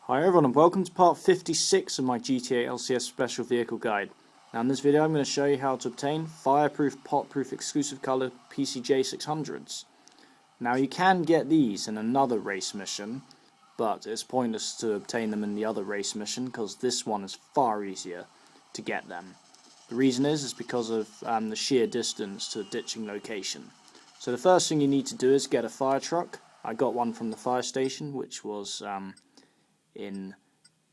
Hi everyone and welcome to part 56 of my GTA LCS Special Vehicle Guide. Now in this video I'm going to show you how to obtain fireproof, pot-proof exclusive colour PCJ-600s. Now you can get these in another race mission, but it's pointless to obtain them in the other race mission because this one is far easier to get them. The reason is because of the sheer distance to the ditching location. So the first thing you need to do is get a fire truck. I got one from the fire station, which was in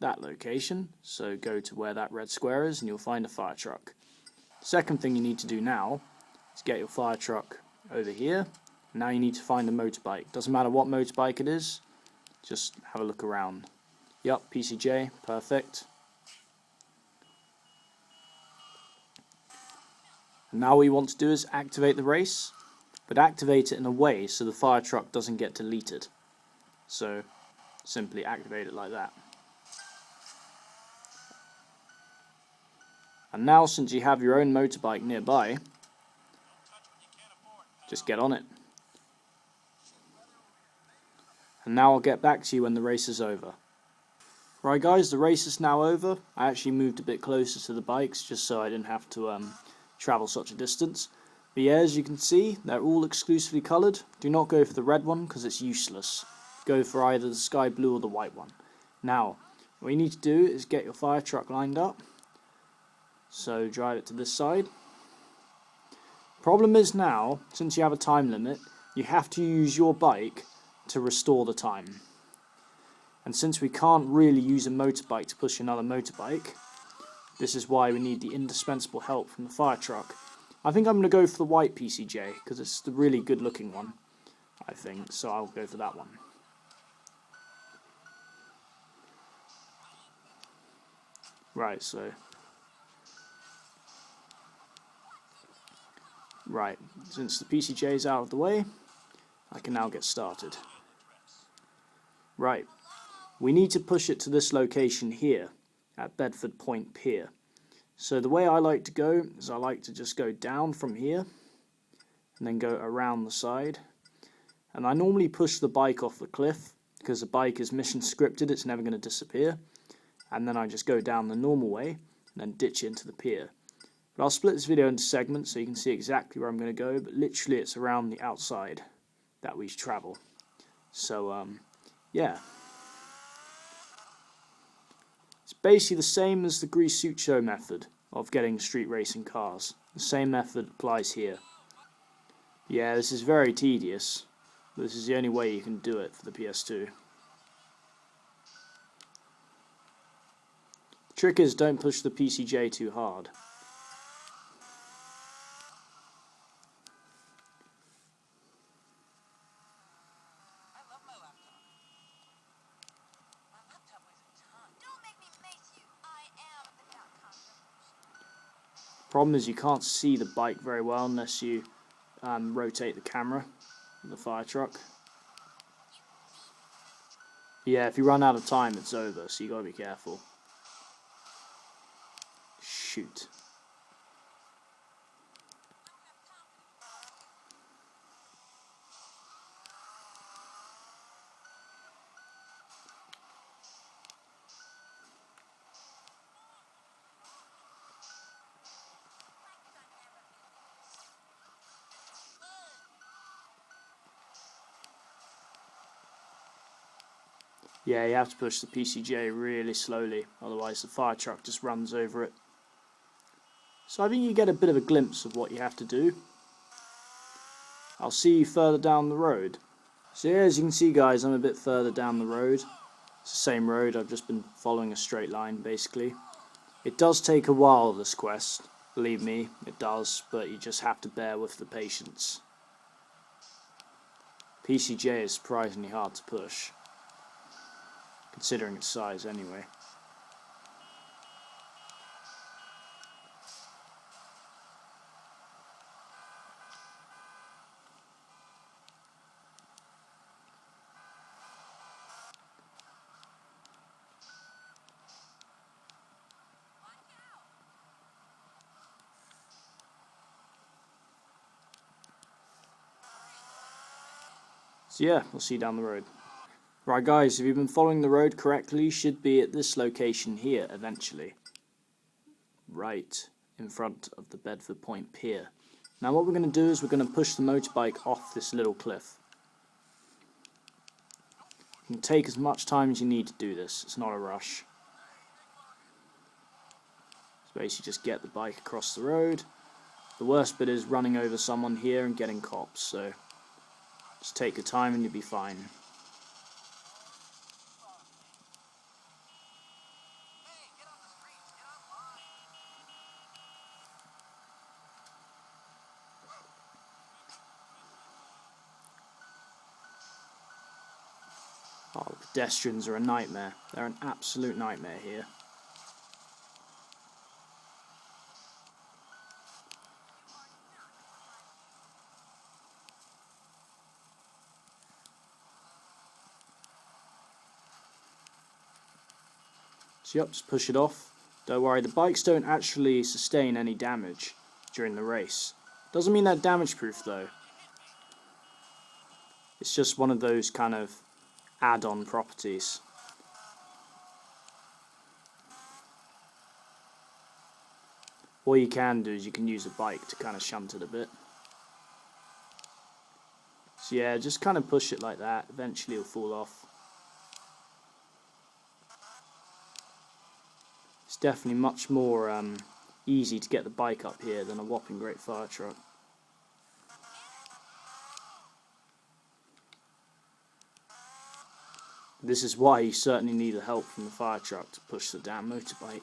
that location, so go to where that red square is and you'll find a fire truck. Second thing you need to do now is get your fire truck over here. Now you need to find a motorbike. Doesn't matter what motorbike it is, just have a look around. Yup, PCJ, perfect. And now what you want to do is activate the race, but activate it in a way so the fire truck doesn't get deleted. So simply activate it like that. And now since you have your own motorbike nearby, just get on it. And now I'll get back to you when the race is over. Right guys, the race is now over. I actually moved a bit closer to the bikes just so I didn't have to travel such a distance. But yeah, as you can see, they're all exclusively coloured. Do not go for the red one because it's useless. Go for either the sky blue or the white one. Now, what you need to do is get your fire truck lined up. So drive it to this side. Problem is now, since you have a time limit, you have to use your bike to restore the time. And since we can't really use a motorbike to push another motorbike, this is why we need the indispensable help from the fire truck. I think I'm going to go for the white PCJ because it's the really good looking one, I think, so I'll go for that one. Right, since the PCJ is out of the way, I can now get started. Right, we need to push it to this location here, at Bedford Point Pier. So the way I like to go is I like to just go down from here, and then go around the side. And I normally push the bike off the cliff, because the bike is mission scripted, it's never going to disappear. And then I just go down the normal way, and then ditch into the pier. But I'll split this video into segments so you can see exactly where I'm going to go, but literally it's around the outside that we travel. So, yeah. It's basically the same as the grease suit show method of getting street racing cars. The same method applies here. Yeah, this is very tedious, but this is the only way you can do it for the PS2. The trick is don't push the PCJ too hard. Problem is you can't see the bike very well unless you rotate the camera of the fire truck. Yeah, if you run out of time it's over, so you gotta be careful. Shoot. Yeah, you have to push the PCJ really slowly, otherwise the fire truck just runs over it. So I think you get a bit of a glimpse of what you have to do. I'll see you further down the road. So yeah, as you can see guys, I'm a bit further down the road. It's the same road, I've just been following a straight line basically. It does take a while, this quest, believe me, it does, but you just have to bear with the patience. PCJ is surprisingly hard to push, considering its size anyway. So yeah, we'll see you down the road. Right guys, if you've been following the road correctly, you should be at this location here eventually. Right in front of the Bedford Point Pier. Now what we're going to do is we're going to push the motorbike off this little cliff. You can take as much time as you need to do this, it's not a rush. So basically just get the bike across the road. The worst bit is running over someone here and getting cops, so just take your time and you'll be fine. Oh, the pedestrians are a nightmare. They're an absolute nightmare here. So yep, just push it off. Don't worry, the bikes don't actually sustain any damage during the race. Doesn't mean they're damage proof though. It's just one of those kind of add-on properties. What you can do is you can use a bike to kind of shunt it a bit. So yeah, just kind of push it like that, eventually it'll fall off. It's definitely much more easy to get the bike up here than a whopping great fire truck. This is why you certainly need the help from the fire truck to push the damn motorbike.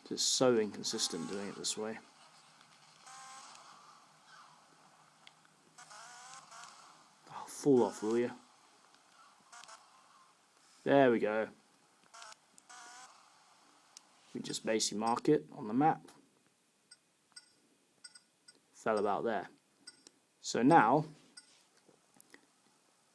It's so inconsistent doing it this way. Oh, fall off, will you? There we go. We just basically mark it on the map. Fell about there. So now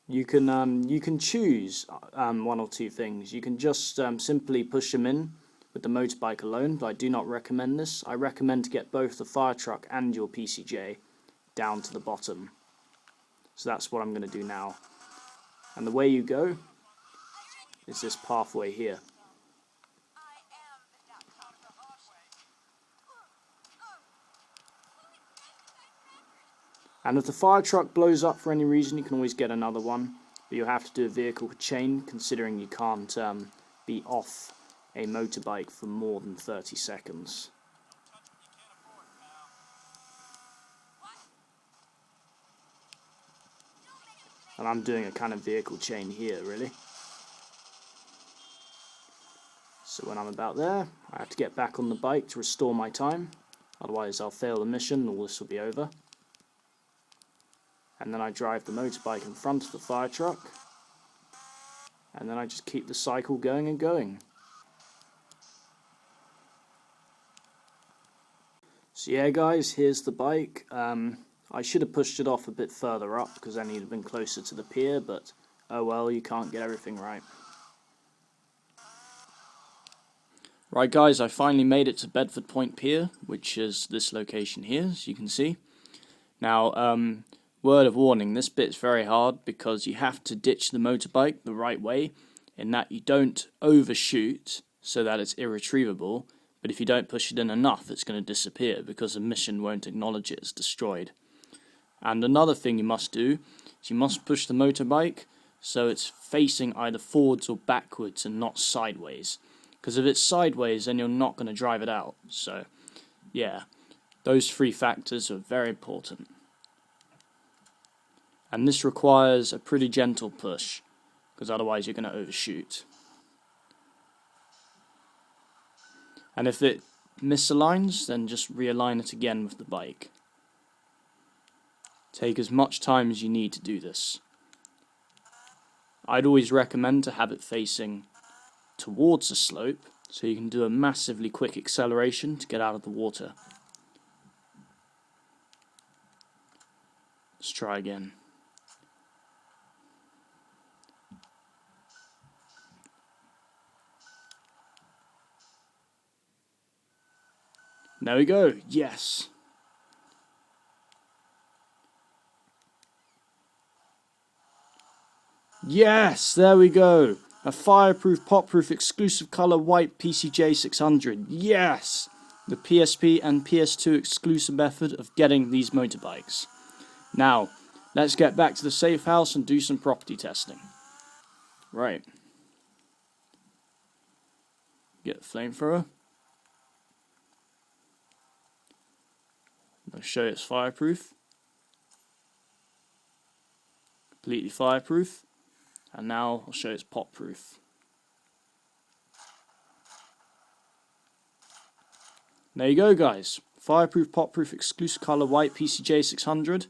you can choose one or two things. You can just simply push them in with the motorbike alone, but I do not recommend this. I recommend to get both the fire truck and your PCJ down to the bottom. So that's what I'm going to do now. And the way you go is this pathway here. And if the fire truck blows up for any reason, you can always get another one. But you'll have to do a vehicle chain, considering you can't be off a motorbike for more than 30 seconds. And I'm doing a kind of vehicle chain here, really. So when I'm about there, I have to get back on the bike to restore my time. Otherwise I'll fail the mission and all this will be over. And then I drive the motorbike in front of the fire truck. And then I just keep the cycle going and going. So yeah guys, here's the bike. I should have pushed it off a bit further up because then he'd have been closer to the pier, but oh well, you can't get everything right. Right guys, I finally made it to Bedford Point Pier, which is this location here, as you can see. Now, word of warning, this bit's very hard because you have to ditch the motorbike the right way, in that you don't overshoot so that it's irretrievable, but if you don't push it in enough, it's going to disappear because the mission won't acknowledge it as destroyed. And another thing you must do is you must push the motorbike so it's facing either forwards or backwards and not sideways. Because if it's sideways, then you're not going to drive it out. So, yeah, those three factors are very important. And this requires a pretty gentle push, because otherwise you're going to overshoot. And if it misaligns, then just realign it again with the bike. Take as much time as you need to do this. I'd always recommend to have it facing towards the slope, so you can do a massively quick acceleration to get out of the water. Let's try again. There we go, yes. Yes, there we go. A fireproof, pop-proof, exclusive colour white PCJ-600. Yes! The PSP and PS2 exclusive method of getting these motorbikes. Now, let's get back to the safe house and do some property testing. Right. Get the flamethrower. I'll show you it's fireproof. Completely fireproof. And now I'll show you it's pop-proof. There you go, guys. Fireproof, pop-proof, exclusive colour white PCJ-600.